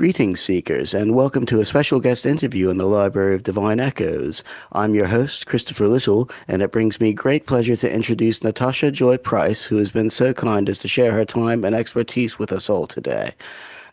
Greetings, seekers, and welcome to a special guest interview in the Library of Divine Echoes. I'm your host, Christopher Little, and it brings me great pleasure to introduce Natasha Joy Price, who has been so kind as to share her time and expertise with us all today.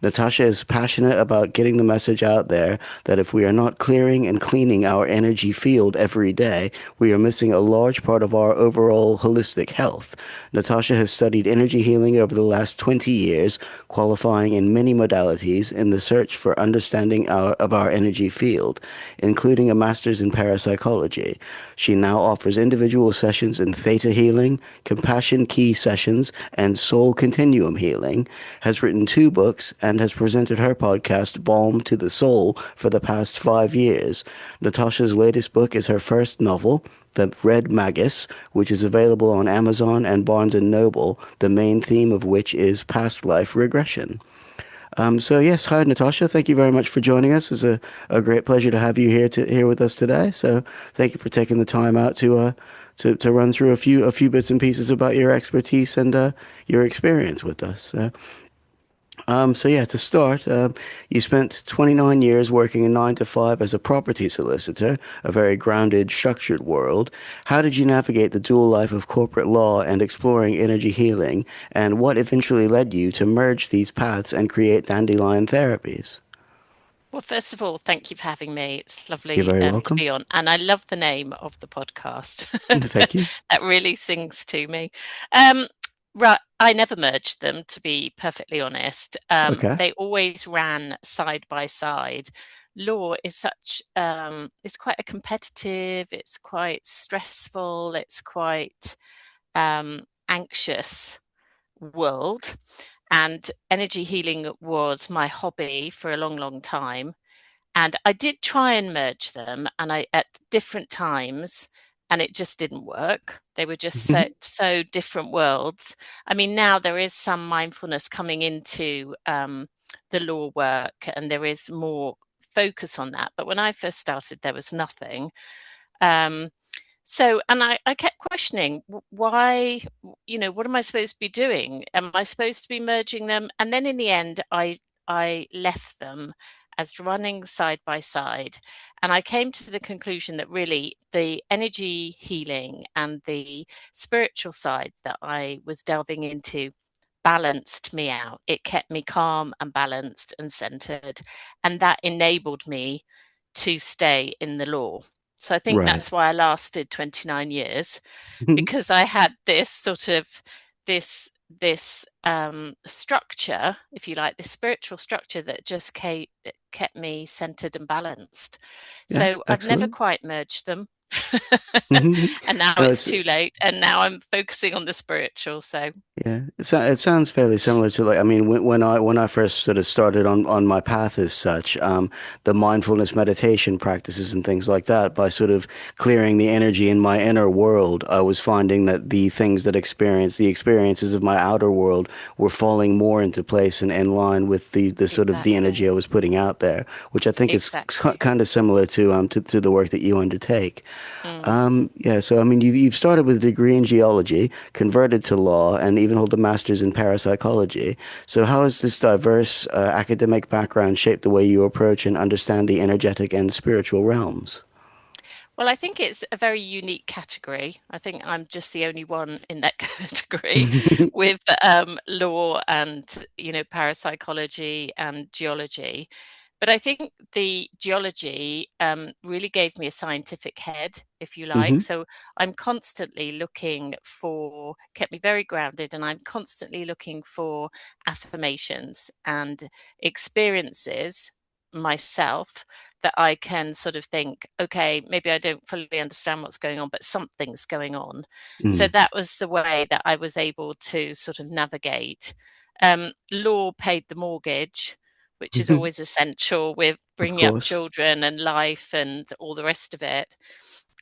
Natasha is passionate about getting the message out there that if we are not clearing and cleaning our energy field every day, we are missing a large part of our overall holistic health. Natasha has studied energy healing over the last 20 years, qualifying in many modalities in the search for understanding of our energy field, including a master's in parapsychology. She now offers individual sessions in theta healing, compassion key sessions, and soul continuum healing, has written two books, and has presented her podcast, Balm to the Soul, for the past 5 years. Natasha's latest book is her first novel, The Red Magus, which is available on Amazon and Barnes& and Noble, the main theme of which is past life regression. So yes, hi Natasha. Thank you very much for joining us. It's a great pleasure to have you here with us today. So thank you for taking the time out to run through a few bits and pieces about your expertise and your experience with us. So yeah, to start, you spent 29 years working a 9 to 5 as a property solicitor, a very grounded, structured world. How did you navigate the dual life of corporate law and exploring energy healing, and what eventually led you to merge these paths and create Dandelion Therapies? Well, first of all, thank you for having me. It's You're lovely very to welcome. be on. And I love the name of the podcast. Thank you. That really sings to me. Um, right, I never merged them, to be perfectly honest. Okay. They always ran side by side. Law is it's quite a competitive, it's quite stressful, it's quite anxious world. And energy healing was my hobby for a long, long time. And I did try and merge them, and I at different times, and it just didn't work. They were just so different worlds. I mean, now there is some mindfulness coming into the law work, and there is more focus on that. But when I first started, there was nothing. Um, and I kept questioning why, what am I supposed to be doing? Am I supposed to be merging them? And then in the end, I left them as running side by side. And I came to the conclusion that really the energy healing and the spiritual side that I was delving into balanced me out. It kept me calm and balanced and centered. And that enabled me to stay in the law. So I think Right. that's why I lasted 29 years, because I had this sort of this structure, if you like, this spiritual structure that just kept me centered and balanced. Yeah, So I've never excellent. quite merged them. No, And now it's it's too late. And now I'm focusing on the spiritual. So Yeah, it sounds fairly similar to, like, I mean, when I first sort of started on my path as such, the mindfulness meditation practices and things like that, by sort of clearing the energy in my inner world, I was finding that the experiences of my outer world were falling more into place and in line with the sort of the energy I exactly, was putting out there, which I think is exactly. kind of similar to the work that you undertake. Mm. Yeah, so I mean, you've started with a degree in geology, converted to law, and even hold a master's in parapsychology. So how has this diverse academic background shaped the way you approach and understand the energetic and spiritual realms? Well, I think it's a very unique category. I think I'm just the only one in that category with law and, parapsychology and geology. But I think the geology really gave me a scientific head, if you like. Hmm. So I'm constantly kept me very grounded, and I'm constantly looking for affirmations and experiences myself that I can sort of think, okay, maybe I don't fully understand what's going on, but something's going on. So Mm. that was the way that I was able to sort of navigate. Law paid the mortgage, which is always essential with Of bringing up course. children and life and all the rest of it.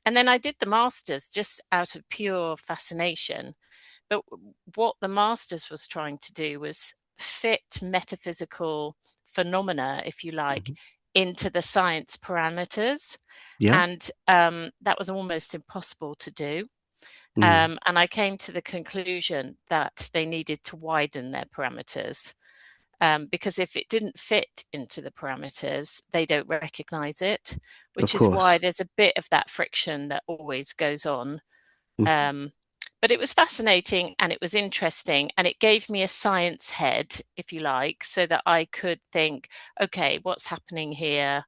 And then I did the masters just out of pure fascination. But what the masters was trying to do was fit metaphysical phenomena, if you like, Mhm. into the science parameters. Yeah. And that was almost impossible to do. Mm. And I came to the conclusion that they needed to widen their parameters. because if it didn't fit into the parameters, they don't recognize it, Of which is why course. there's a bit of that friction that always goes on. Mm. Um, but it was fascinating and it was interesting, and it gave me a science head, if you like, so that I could think, okay, what's happening here?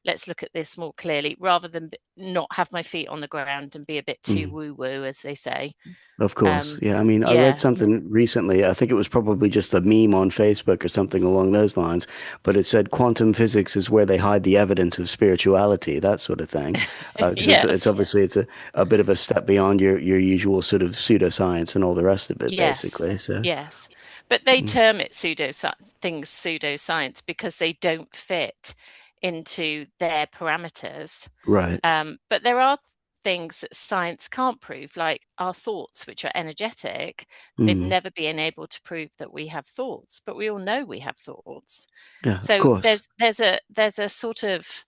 Let's look at this more clearly, rather than not have my feet on the ground and be a bit too Mm. woo woo, as they say. Of course. Yeah. I mean, I read Yeah, yeah, something recently. I think it was probably just a meme on Facebook or something along those lines, but it said quantum physics is where they hide the evidence of spirituality, that sort of thing. Because it's yes, obviously it's a bit of a step beyond your usual sort of pseudoscience and all the rest of it, yes, basically. So, yes. But they mm, term it things pseudoscience because they don't fit into their parameters. right. But there are things that science can't prove, like our thoughts, which are energetic. They've Mm, never been able to prove that we have thoughts, but we all know we have thoughts. yeah, of So course. there's a sort of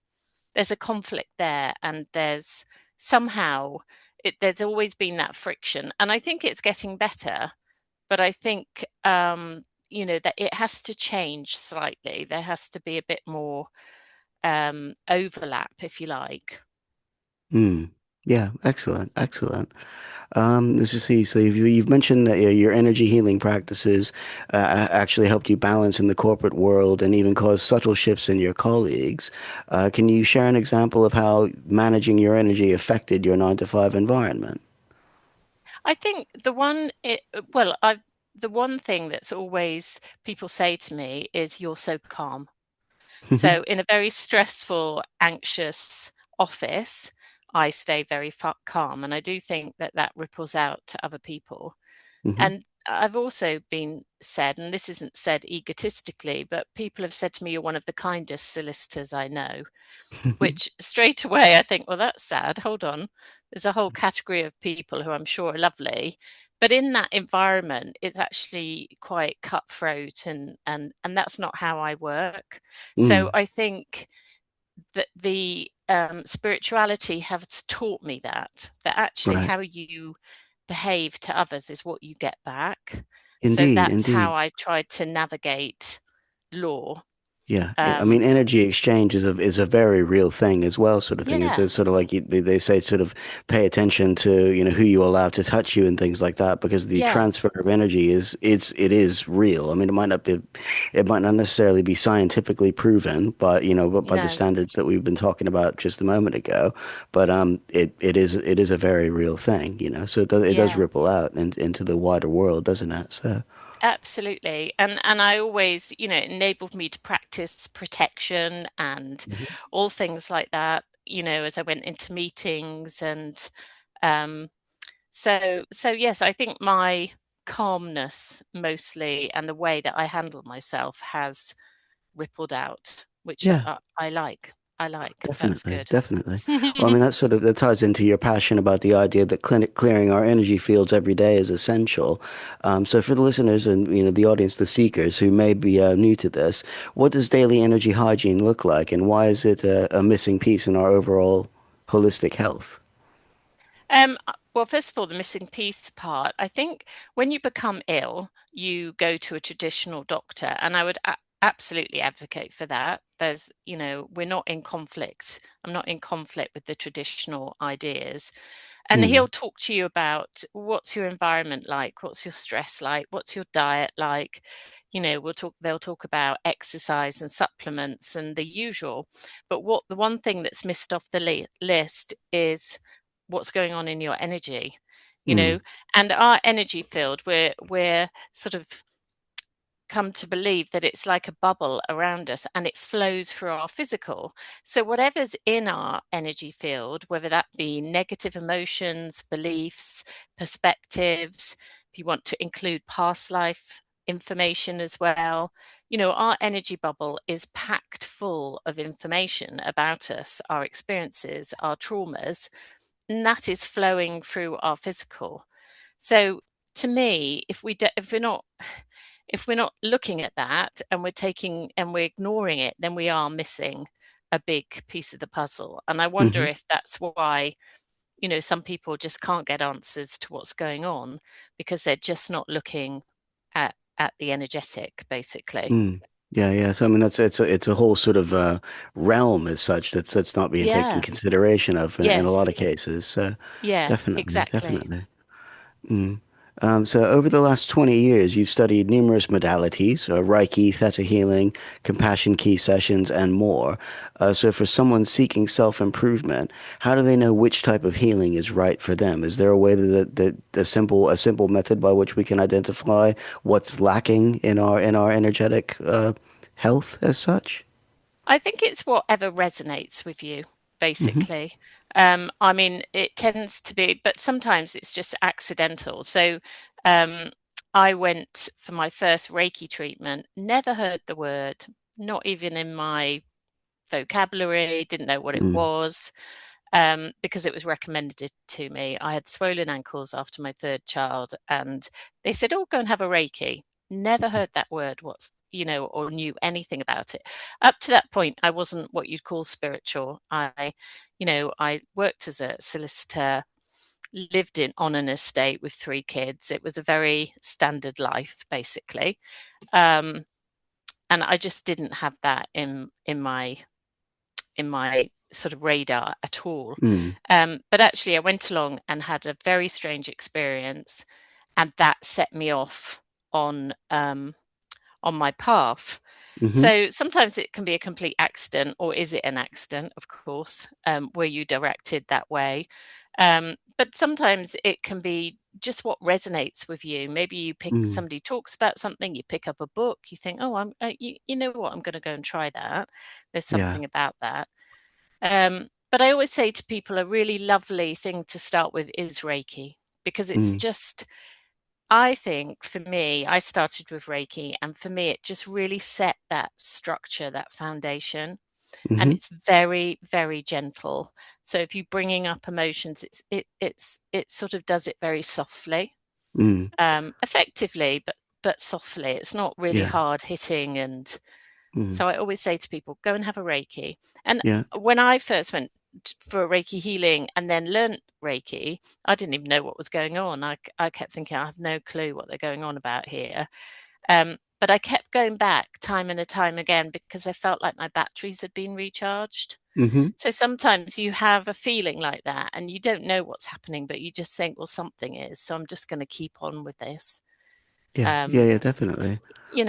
there's a conflict there, and somehow there's always been that friction, and I think it's getting better. But I think that it has to change slightly. There has to be a bit more overlap, if you like. Mm. Yeah, excellent, excellent. Let's just see. So you've mentioned that your energy healing practices actually helped you balance in the corporate world and even caused subtle shifts in your colleagues. Can you share an example of how managing your energy affected your 9 to 5 environment? I think the one thing that's always people say to me is, "You're so calm." Hmm. So in a very stressful, anxious office, I stay very calm, and I do think that that ripples out to other people. Hmm. And I've also been said, and this isn't said egotistically, but people have said to me, "You're one of the kindest solicitors I know." Which straight away I think, well, that's sad. Hold on. There's a whole category of people who I'm sure are lovely. But in that environment, it's actually quite cutthroat, and that's not how I work. So Mm, I think that the spirituality has taught me that actually right. how you behave to others is what you get back. So Indeed, that's how indeed. I tried to navigate law. Yeah, I Um, mean, energy exchange is a very real thing as well, sort of thing. It's yeah, sort of like they say, sort of pay attention to who you allow to touch you and things like that, because the yeah, transfer of energy it is real. I mean, it might not necessarily be scientifically proven, but by the no, standards that we've been talking about just a moment ago, but it is a very real thing. So it does yeah. ripple out into the wider world, doesn't it? So. Absolutely. And I always, it enabled me to practice protection and Mhm. all things like that, as I went into meetings. And um so yes, I think my calmness mostly, and the way that I handle myself, has rippled out, which Yeah. I like. I like. That's Definitely, good. definitely. Well, I mean, that ties into your passion about the idea that clearing our energy fields every day is essential. So, for the listeners and the audience, the seekers who may be new to this, what does daily energy hygiene look like, and why is it a missing piece in our overall holistic health? Well, first of all, the missing piece part, I think when you become ill, you go to a traditional doctor, and I would absolutely advocate for that. We're not in conflict. I'm not in conflict with the traditional ideas. And Mm, he'll talk to you about what's your environment like, what's your stress like, what's your diet like. They'll talk about exercise and supplements and the usual. But the one thing that's missed off the list is what's going on in your energy, you mm, know, and our energy field, we're sort of come to believe that it's like a bubble around us and it flows through our physical. So, whatever's in our energy field, whether that be negative emotions, beliefs, perspectives, if you want to include past life information as well, our energy bubble is packed full of information about us, our experiences, our traumas, and that is flowing through our physical. So, to me, if we're not looking at that, and we're ignoring it, then we are missing a big piece of the puzzle. And I wonder hmm. if that's why, some people just can't get answers to what's going on, because they're just not looking at at the energetic, basically. Mm. Yeah, yeah. So I mean, that's it's a whole sort of realm as such that's not being taken Yeah. consideration of in a Yes. lot of cases. So Yeah, definitely, exactly. definitely. Mm. So over the last 20 years, you've studied numerous modalities, Reiki, Theta healing, compassion key sessions, and more. So for someone seeking self-improvement, how do they know which type of healing is right for them? Is there a way that a simple method by which we can identify what's lacking in our energetic health as such? I think it's whatever resonates with you, Hmm. basically. I mean, it tends to be, but sometimes it's just accidental. So, um, I went for my first Reiki treatment, never heard the word, not even in my vocabulary, didn't know what it Mm. was, because it was recommended to me. I had swollen ankles after my third child, and they said, "Oh, go and have a Reiki." Never heard that word, or knew anything about it. Up to that point, I wasn't what you'd call spiritual. I worked as a solicitor, lived on an estate with three kids. It was a very standard life, basically. Um, and I just didn't have that in my sort of radar at all. Mm. But actually, I went along and had a very strange experience, and that set me off on my path. Hmm. So sometimes it can be a complete accident, or is it an accident? Of course, were you directed that way? But sometimes it can be just what resonates with you. Maybe Mm. somebody talks about something, you pick up a book, you think, oh, you know what, I'm going to go and try that. There's Yeah. something about that. But I always say to people, a really lovely thing to start with is Reiki, because it's Mm. just, I think for me, I started with Reiki, and for me, it just really set that structure, that foundation, and Hmm. it's very, very gentle. So if you're bringing up emotions, it sort of does it very softly, Mm. effectively, but softly. It's not really Yeah. hard hitting, and Mm. so I always say to people, go and have a Reiki. And Yeah. when I first went for Reiki healing and then learnt Reiki, I didn't even know what was going on. I kept thinking, I have no clue what they're going on about here. But I kept going back time and a time again because I felt like my batteries had been recharged. Hmm. So sometimes you have a feeling like that and you don't know what's happening, but you just think, well, something is. So I'm just going to keep on with this. Yeah, yeah, Um, yeah, s- definitely.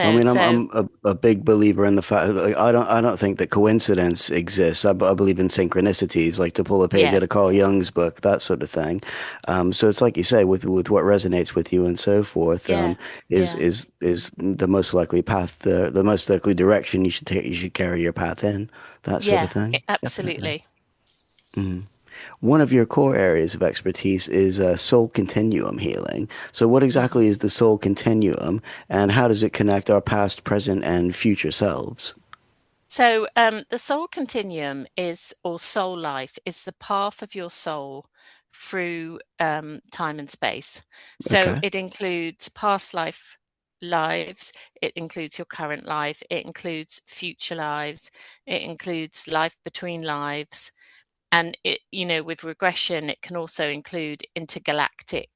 I mean, I'm so I'm a big believer in the fact that like, I don't think that coincidence exists. I believe in synchronicities, like to pull a page out of yes, Carl Jung's book, that sort of thing. So it's like you say, with what resonates with you and so forth, yeah, is yeah. is the most likely path, the most likely direction you should take. You should carry your path in, that sort of Yeah, thing. Definitely. absolutely. One of your core areas of expertise is soul continuum healing. So, what Mhm. exactly is the soul continuum, and how does it connect our past, present, and future selves? So, the soul continuum or soul life, is the path of your soul through time and space. So, Okay. it includes past lives, it includes your current life, it includes future lives, it includes life between lives, and with regression, it can also include intergalactic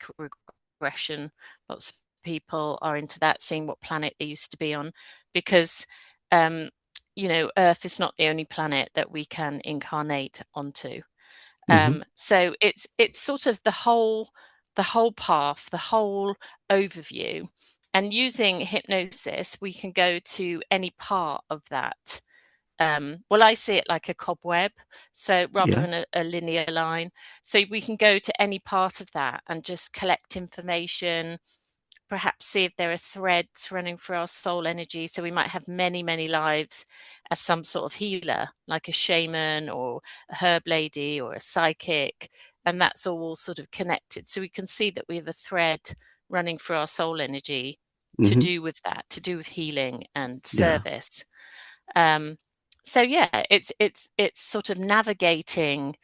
regression. Lots of people are into that, seeing what planet they used to be on, because um, Earth is not the only planet that we can incarnate onto. Mm-hmm. So it's sort of the whole path, the whole overview. And using hypnosis, we can go to any part of that. Well, I see it like a cobweb, so rather Yeah. than a linear line. So we can go to any part of that and just collect information, perhaps see if there are threads running through our soul energy. So we might have many, many lives as some sort of healer, like a shaman or a herb lady or a psychic. And that's all sort of connected. So we can see that we have a thread running through our soul energy to Mm-hmm. do with that, to do with healing and Yeah. service. Um, so yeah, it's sort of navigating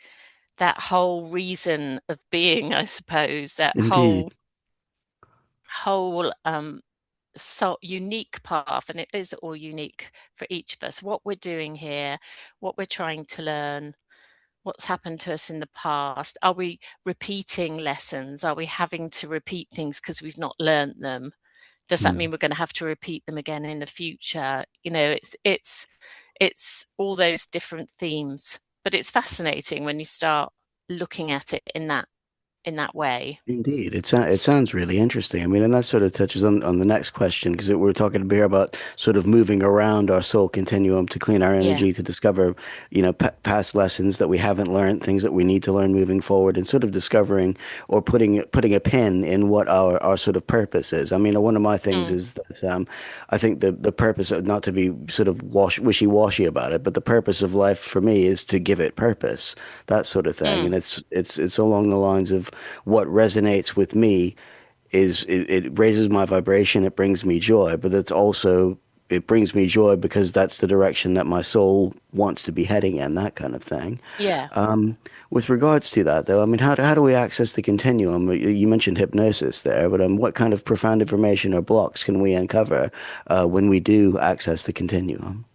that whole reason of being, I suppose, that whole Indeed. whole so unique path, and it is all unique for each of us. What we're doing here, what we're trying to learn, what's happened to us in the past. Are we repeating lessons? Are we having to repeat things because we've not learned them? Does that Mm. mean we're going to have to repeat them again in the future? It's all those different themes, but it's fascinating when you start looking at it in that way. Indeed, it sounds really interesting. I mean, and that sort of touches on the next question because we're talking here about sort of moving around our soul continuum to clean our Yeah. energy, to discover, past lessons that we haven't learned, things that we need to learn moving forward, and sort of discovering or putting a pin in what our sort of purpose is. I mean, one of my things Mm. is that I think the purpose of, not to be sort of wishy-washy about it, but the purpose of life for me is to give it purpose, that sort of thing, and Mm. it's along the lines of what resonates with me is it raises my vibration, it brings me joy, but it brings me joy because that's the direction that my soul wants to be heading in, that kind of thing. Yeah. With regards to that, though, I mean, how do we access the continuum? You mentioned hypnosis there, but what kind of profound information or blocks can we uncover when we do access the continuum?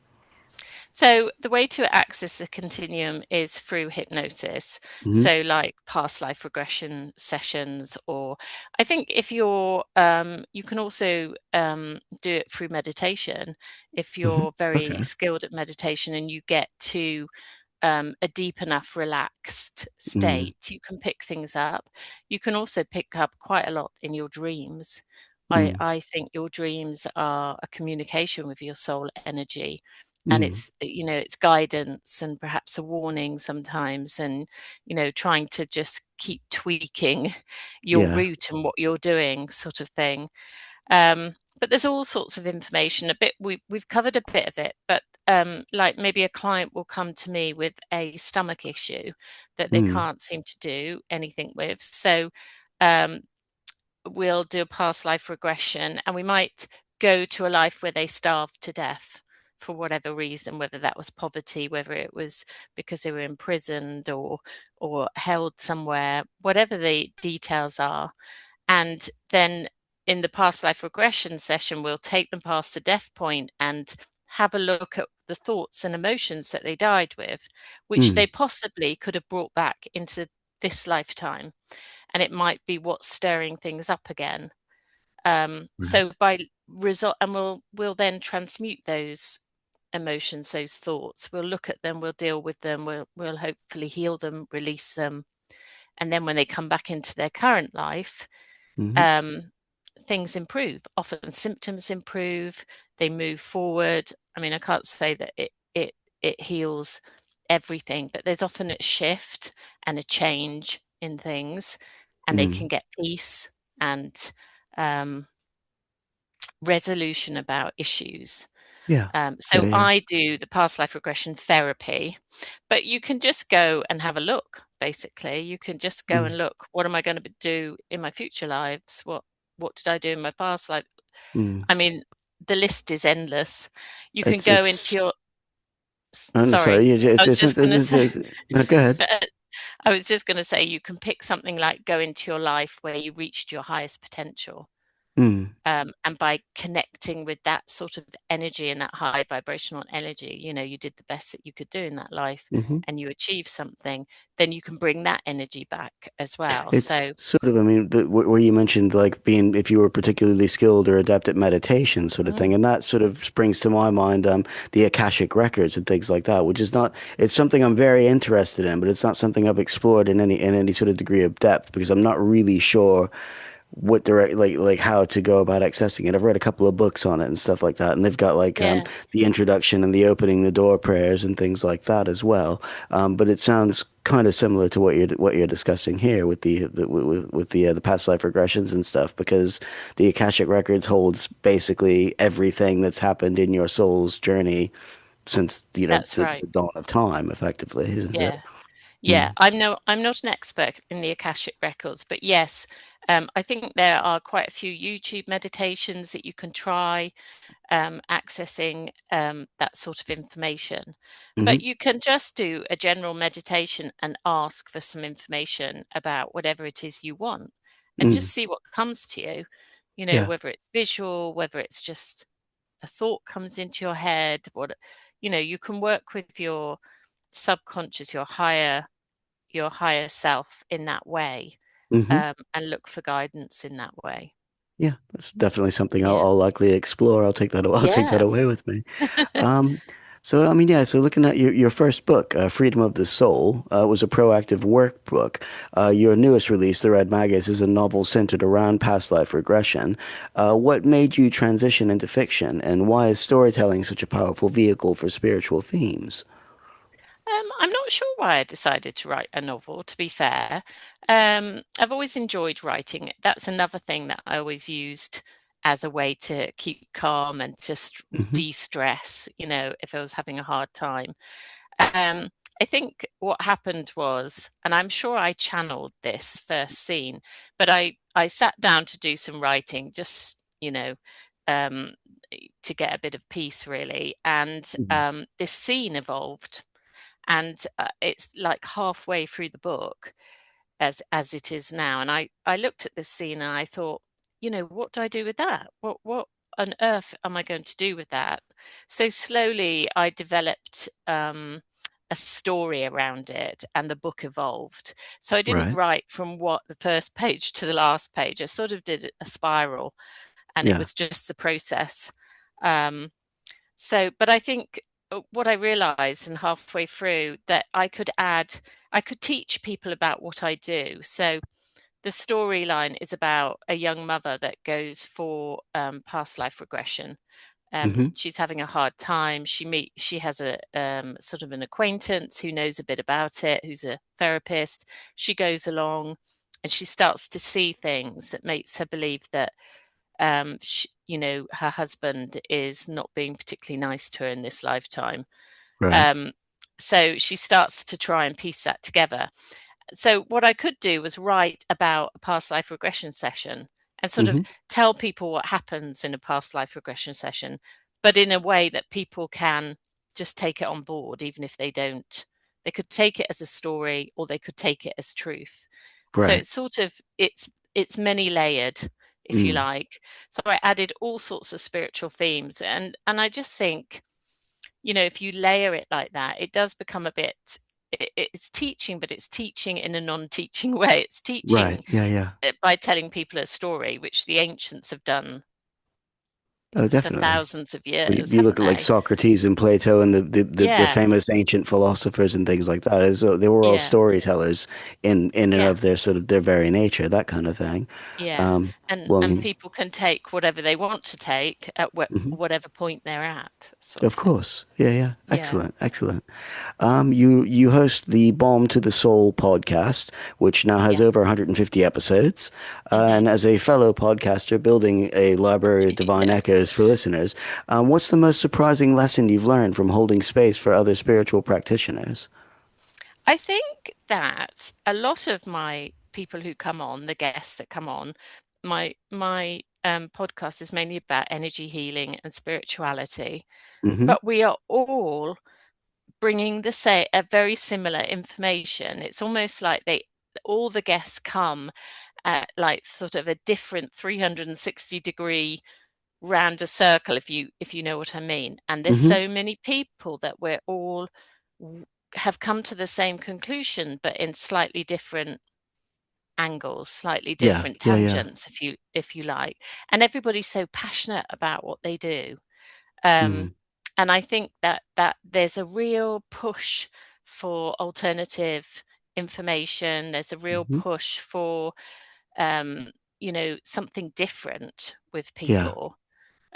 So the way to access the continuum is through hypnosis. Hmm. So like past life regression sessions, or I think if you can also do it through meditation. If Hmm. you're very Okay. skilled at meditation and you get to a deep enough relaxed Mm. state, you can pick things up. You can also pick up quite a lot in your dreams. Mm. I think your dreams are a communication with your soul energy, and Mm. it's guidance and perhaps a warning sometimes, and trying to just keep tweaking your Yeah. route and what you're doing, sort of thing. But there's all sorts of information. A bit we've covered a bit of it, but like maybe a client will come to me with a stomach issue that they Mm. can't seem to do anything with. So um, we'll do a past life regression, and we might go to a life where they starved to death for whatever reason, whether that was poverty, whether it was because they were imprisoned or held somewhere, whatever the details are. And then in the past life regression session, we'll take them past the death point and have a look at the thoughts and emotions that they died with, which Mm. they possibly could have brought back into this lifetime. And it might be what's stirring things up again. Right. So by result, and we'll then transmute those emotions, those thoughts. We'll look at them, we'll deal with them, we'll hopefully heal them, release them, and then when they come back into their current life, Hmm. um, things improve. Often symptoms improve, they move forward. I mean, I can't say that it heals everything, but there's often a shift and a change in things, and they Mm. can get peace and um, resolution about issues. Yeah. Yeah. So Yeah. I do the past life regression therapy, but you can just go and have a look. Basically, you can just go Mm. and look. What am I going to do in my future lives? What did I do in my past life? Mm. I mean, the list is endless. You can go into It's your. I'm sorry. Sorry, Yeah, I it's was it's, just it's, going to it's, say. it's no, go ahead. I was just going to say you can pick something like go into your life where you reached your highest potential. Mm. And by connecting with that sort of energy and that high vibrational energy, you did the best that you could do in that life Hmm. and you achieved something, then you can bring that energy back as well. It's So, sort of, I mean, where you mentioned like being, if you were particularly skilled or adept at meditation, sort of mm, thing, and that sort of springs to my mind, the Akashic records and things like that, which is not, it's something I'm very interested in, but it's not something I've explored in any sort of degree of depth because I'm not really sure what direct like how to go about accessing it. I've read a couple of books on it and stuff like that, and they've got like yeah, the introduction and the opening the door prayers and things like that as well. But it sounds kind of similar to what you're discussing here with the past life regressions and stuff, because the Akashic records holds basically everything that's happened in your soul's journey since that's the right. dawn of time, effectively, isn't it? Yeah. Yeah, Mm. I'm not an expert in the Akashic records, but yes, I think there are quite a few YouTube meditations that you can try accessing that sort of information. But Hmm. you can just do a general meditation and ask for some information about whatever it is you want and just Mm. see what comes to you, Yeah. whether it's visual, whether it's just a thought comes into your head, you can work with your subconscious, your higher self in that way, Hmm. and look for guidance in that way. Yeah, that's definitely something Yeah. I'll likely explore. I'll take that Yeah. away with me. Um, so I mean, yeah. So looking at your first book, Freedom of the Soul, was a proactive workbook. Your newest release, The Red Magus, is a novel centered around past life regression. What made you transition into fiction, and why is storytelling such a powerful vehicle for spiritual themes? I'm not sure why I decided to write a novel, to be fair. I've always enjoyed writing. That's another thing that I always used as a way to keep calm and to Hmm. de-stress, if I was having a hard time. Um, I think what happened was, and I'm sure I channeled this first scene, but I sat down to do some writing, just, um, to get a bit of peace, really. And this scene evolved, and it's like halfway through the book as it is now. And I looked at this scene and I thought, what do I do with that? What on earth am I going to do with that? So slowly I developed a story around it, and the book evolved. So I didn't Right. write from what the first page to the last page. I sort of did a spiral, and it Yeah. was just the process. Um, but I think what I realized and halfway through that I could teach people about what I do. So the storyline is about a young mother that goes for past life regression. Hmm. She's having a hard time. She has a sort of an acquaintance who knows a bit about it, who's a therapist. She goes along, and she starts to see things that makes her believe that her husband is not being particularly nice to her in this lifetime. Right. Um, so she starts to try and piece that together. So what I could do was write about a past life regression session and sort of Hmm. tell people what happens in a past life regression session, but in a way that people can just take it on board, even if they don't. They could take it as a story, or they could take it as truth. So Right. it's sort of it's many layered, if you Mm. like. So I added all sorts of spiritual themes, and I just think, if you layer it like that, it does become a bit. It's teaching, but it's teaching in a non-teaching way. It's Right. teaching Yeah. Yeah. by telling people a story, which the ancients have done Oh, for definitely. thousands of Well, you, years, you look haven't at like they? Socrates and Plato and the Yeah, famous ancient philosophers and things like that. They were all yeah, storytellers in and yeah, of their sort of their very nature, that kind of thing. yeah. Um, And well, and people can take whatever they want to take at mhm. whatever point they're at, sort of Of thing. course. Yeah, yeah. Yeah. Excellent, excellent. You host the Balm to the Soul podcast, which now has Yeah. over 150 episodes. Hmm. And as a fellow podcaster building a library of divine Yeah. echoes for listeners, what's the most surprising lesson you've learned from holding space for other spiritual practitioners? I think that a lot of my people who come on, the guests that come on, my podcast is mainly about energy healing and spirituality, Hmm. but we are all bringing a very similar information. It's almost like they all the guests come at like sort of a different 360-degree round a circle, if you know what I mean. And there's Hmm. so many people that we're all have come to the same conclusion, but in slightly different angles, slightly Yeah, different yeah, yeah. tangents, if you like. And everybody's so passionate about what they do. Um, Mm. and I think that there's a real push for alternative information. There's a real Hmm. push for um, something different with Yeah. people.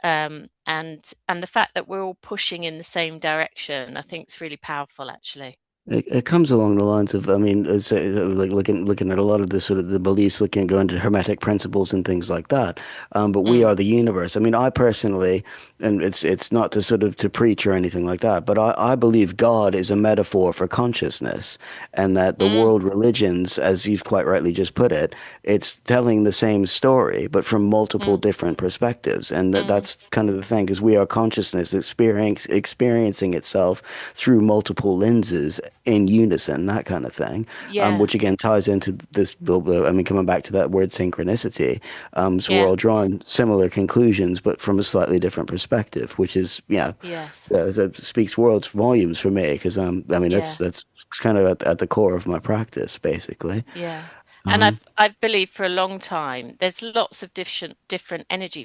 And the fact that we're all pushing in the same direction, I think is really powerful, actually. It comes along the lines of, I mean, like looking at a lot of the sort of the beliefs, looking at going to hermetic principles and things like that. But we Mm, are the universe. I mean, I personally, and it's not to sort of to preach or anything like that, but I believe God is a metaphor for consciousness, and that the mm, world religions, as you've quite rightly just put it, it's telling the same story, but from multiple mm, different perspectives, and mm. that's kind of the thing, because we are consciousness experiencing itself through multiple lenses in unison, that kind of thing, Yeah, which again ties into this. I mean, coming back to that word synchronicity, so we're yeah, all drawing similar conclusions, but from a slightly different perspective, which is, yeah, yes, that speaks worlds volumes for me because I mean, yeah, that's kind of at the core of my practice, basically. yeah. And Um, I've believed for a long time there's lots of different energy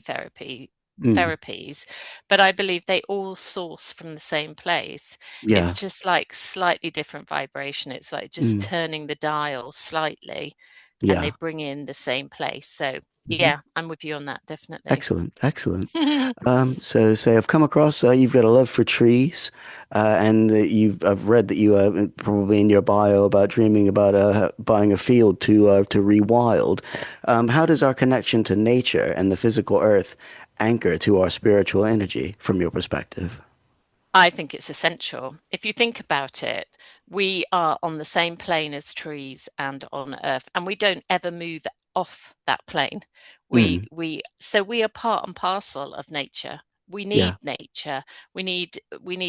mm, therapies, but I believe they all source from the same place. It's yeah. just like slightly different vibration. It's like just Mm, turning the dial slightly and they yeah. bring in the same place. So Hmm. yeah, I'm with you on that, definitely. Excellent, excellent. So say I've come across you've got a love for trees, and I've read that you probably in your bio about dreaming about buying a field to rewild. How does our connection to nature and the physical earth anchor to our spiritual energy from your perspective? I think it's essential. If you think about it, we are on the same plane as trees and on Earth, and we don't ever move off that plane. Mm, So we are part and parcel of nature. We yeah. need nature. We need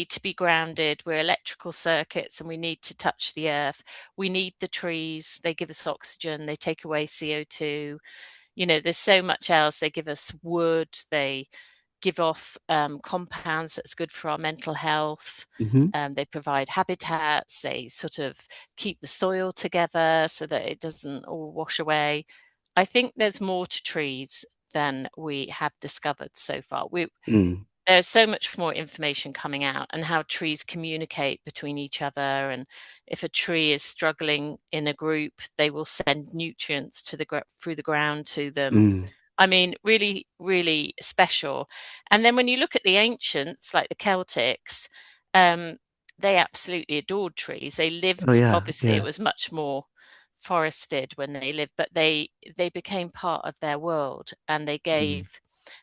to be grounded. We're electrical circuits and we need to touch the earth. We need the trees. They give us oxygen, they take away CO2. There's so much else. They give us wood, they give off compounds that's good for our mental health. Hmm. They provide habitats. They sort of keep the soil together so that it doesn't all wash away. I think there's more to trees than we have discovered so far. Mm, There's so much more information coming out and how trees communicate between each other. And if a tree is struggling in a group, they will send nutrients through the ground to them. mm, I mean, really, really special. And then when you look at the ancients, like the Celtics, um, they absolutely adored trees. They oh lived, yeah, obviously, it yeah. was much more forested when they lived, but they became part of their world and Mm,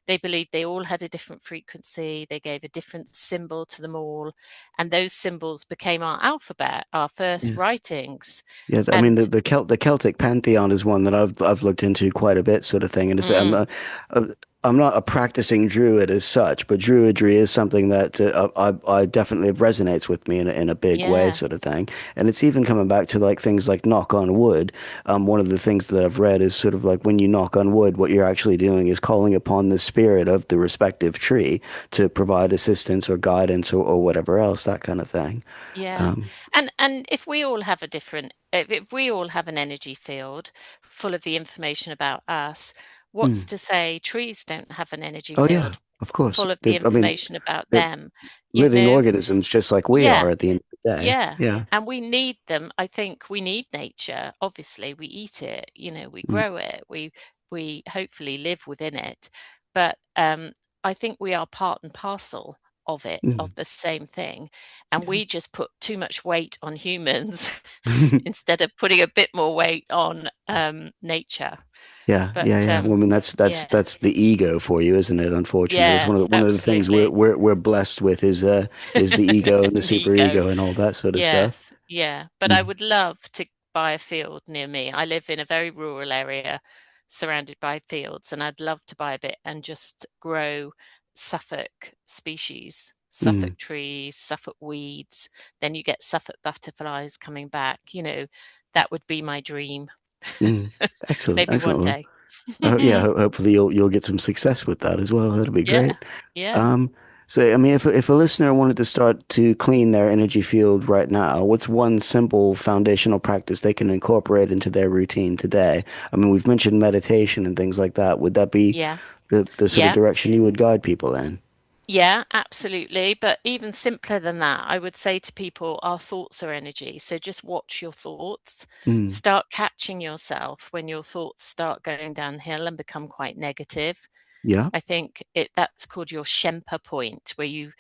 they believed they all had a different frequency. They gave a different symbol to them all. And those symbols became our alphabet, our first yes. writings. Yeah, I mean And the Celtic pantheon is one that I've looked into quite a bit, sort of thing. And mm, uh, I'm not a practicing druid as such, but druidry is something that I definitely resonates with me in a big way, yeah, sort of thing. And it's even coming back to like things like knock on wood. One of the things that I've read is sort of like when you knock on wood, what you're actually doing is calling upon the spirit of the respective tree to provide assistance or guidance or whatever else, that kind of thing. yeah. Um, And if we all have an energy field full of the information about us, what's mm. to say trees don't have an energy Oh yeah, field of course. full of the I mean, information about they're them? You living know, organisms just like we yeah, are at the end of the day. yeah. Yeah. And we need them. I think we need nature. Obviously, we eat it, we Mm, grow it, we hopefully live within it. But I think we are part and parcel of it, of mm. the same thing. And Yeah. we just put too much weight on humans instead of putting a bit more weight on nature. Yeah, But yeah, yeah. Well, I mean, yeah, that's the ego for you, isn't it? Unfortunately, it's yeah, one of the things absolutely. we're blessed with is the ego and the An super ego. ego and all that sort of stuff. Yes, yeah. But I Mm, would love to buy a field near me. I live in a very rural area surrounded by fields, and I'd love to buy a bit and just grow Suffolk species, mm, Suffolk trees, Suffolk weeds. Then you get Suffolk butterflies coming back. That would be my dream. mm. Excellent, Maybe excellent. one Well, day. yeah. Hopefully, you'll get some success with that as well. That'll be Yeah, great. yeah, Um, so, I mean, if a listener wanted to start to clean their energy field right now, what's one simple foundational practice they can incorporate into their routine today? I mean, we've mentioned meditation and things like that. Would that be yeah, the sort of yeah. direction you would guide people in? Yeah, absolutely. But even simpler than that, I would say to people, our thoughts are energy. So just watch your thoughts. Mm, Start catching yourself when your thoughts start going downhill and become quite negative. yeah, I think that's called your Shemper point, where you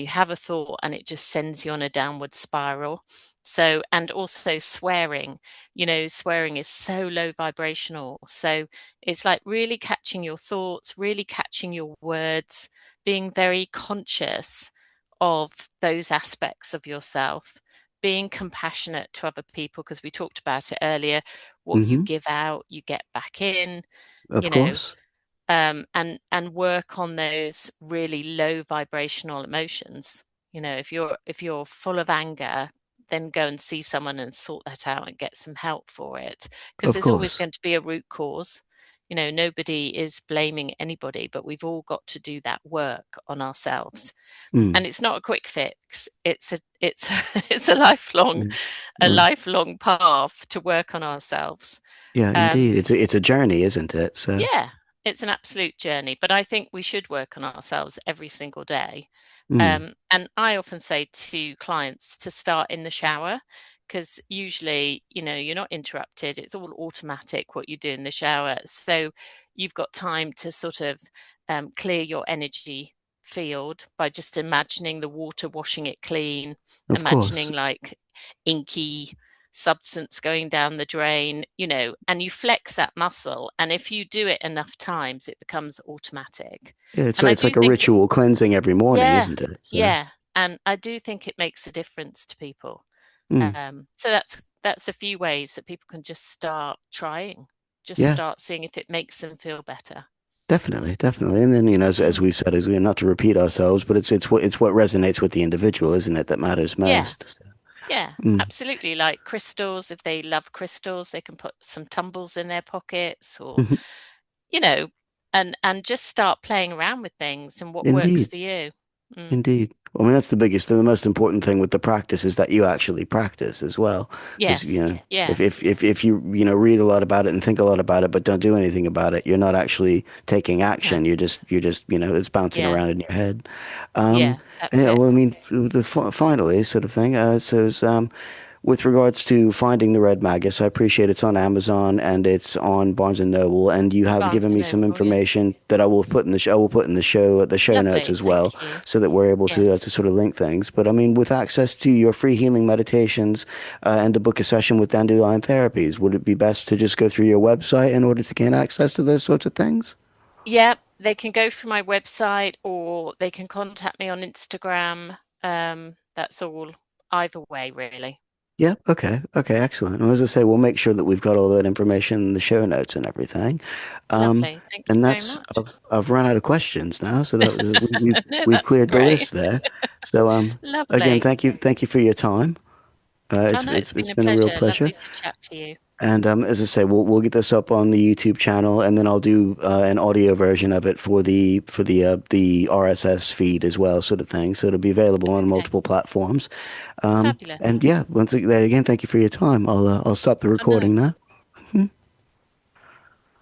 have a thought and it just sends you on a downward spiral. So, and also swearing is so low vibrational. So it's like really catching your thoughts, really catching your words, being very conscious of those aspects of yourself, being compassionate to other people, because we talked about it earlier. What you hmm, give out, you get back in, of you know, course, and work on those really low vibrational emotions. If you're full of anger, then go and see someone and sort that out and get some help for it, because of there's always course. going to be a root cause. nobody is blaming anybody, but we've all got to do that work on ourselves. Mm, And it's not a quick fix. It's it's a lifelong mm. a Well, lifelong path to work on ourselves. yeah, Um, indeed. It's a journey, isn't it? So, yeah, it's an absolute journey, but I think we should work on ourselves every single day. mm, And I often say to clients to start in the shower because usually, you're not interrupted. It's all automatic what you do in the shower. So you've got time to sort of clear your energy field by just imagining the water washing it clean, of course. imagining like inky substance going down the drain, and you flex that muscle. And if you do it enough times, it becomes automatic. Yeah, And I it's do like a think ritual cleansing every morning, yeah, isn't it? So, yeah, and I do think it makes a difference to people. mm, So that's a few ways that people can just start trying, just yeah, start seeing if it makes them feel better. definitely, definitely. And then, as Mm. we've said, as we not to repeat ourselves, but it's what resonates with the individual, isn't it, that matters Yeah, most. So, yeah, mm, absolutely. Like crystals, if they love crystals, they can put some tumbles in their pockets, or mhm, you know, and just start playing around with things and what works indeed. for you. Mm. Indeed. I mean, that's the biggest and the most important thing with the practice is that you actually practice as well. Because, Yes, if, yes, if you, read a lot about it and think a lot about it, but don't do anything about it, you're not actually taking no, action. You're just, it's bouncing yeah, around in your head. Um, yeah, that's and, it. well, I mean, finally, sort of thing. With regards to finding the Red Magus, I appreciate it's on Amazon and it's on Barnes and Noble, and you have Barnes given and me some Noble, yeah. information that I will put in I will put in the show notes Lovely, as thank well, you. so that we're able Yes. to sort of link things. But I mean, with access to your free healing meditations and to book a session with Dandelion Therapies, would it be best to just go through your website in order to gain access to those sorts of things? Yeah, they can go through my website or they can contact me on Instagram. That's all, either way, really. Yeah, okay, okay, excellent. And as I say, we'll make sure that we've got all that information in the show notes and everything. Um, Lovely. Thank you and very that's much. I've run out of questions now, so that No, we've that's cleared the great. list there. So again, Lovely. thank you for your time. Oh, no, it's It's been a been a real pleasure. pleasure. Lovely to chat to you. And as I say, we'll get this up on the YouTube channel, and then I'll do an audio version of it for the RSS feed as well, sort of thing. So it'll be available on Okay, multiple platforms. fabulous. And yeah, once again, thank you for your time. I'll stop the Oh, no, recording now.